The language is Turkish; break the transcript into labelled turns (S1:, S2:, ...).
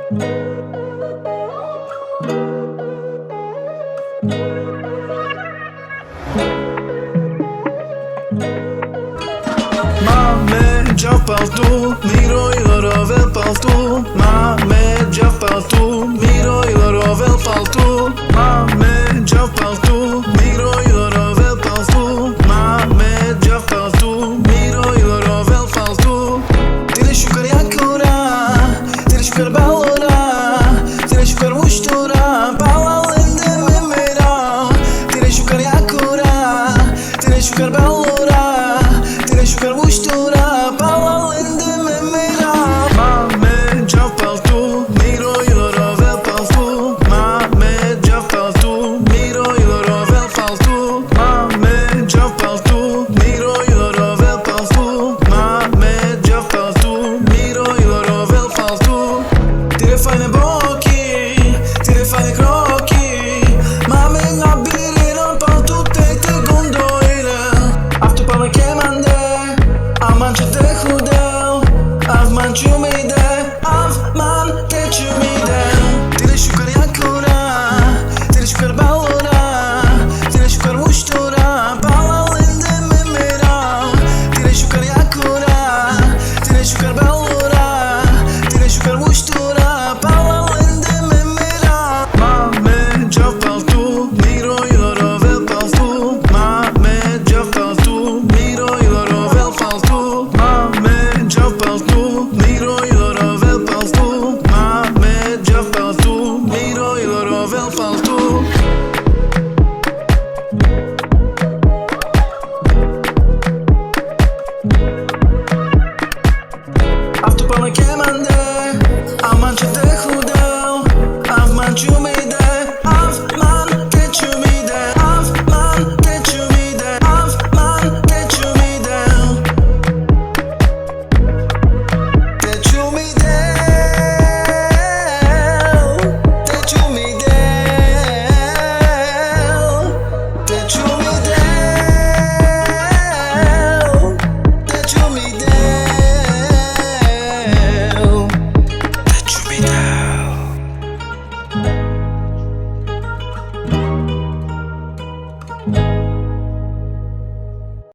S1: Máme già paltu, miro i loro vel paltu. Máme già paltu, miro i loro vel paltu. Máme già paltu, miro i loro vel paltu. Máme già paltu, miro i loro vel paltu. Tira shukar yakura, tira shukar balora, tira shukar mushtura, balalinde memera. Tira shukar yakura, tira shukar balora, tira shukar mushtura, balalinde memera. Máme già paltu, miro i loro vel paltu. Máme già paltu, miro i loro vel paltu. Máme già paltu, miro i loro vel paltu. Máme già paltu, miro i loro vel paltu. Tire fajne boki, tire fajne kroki. Mamy nabirin paltu te gondolile. Aftu pana kemande, aman që te hudel. Avman që me ide, avman te që me ide. Tire shukar yakura, tire shukar balora, tire shukar mushtura, balalinde memera. Tire shukar yakura, tire shukar balora, tire shukar mushtura, balalinde memera. Máme già paltu, miro i loro vel paltu. Máme già paltu, miro i loro vel paltu. Máme già paltu, miro i loro vel paltu. Máme già paltu, miro i loro vel paltu. Aftu pana kemande.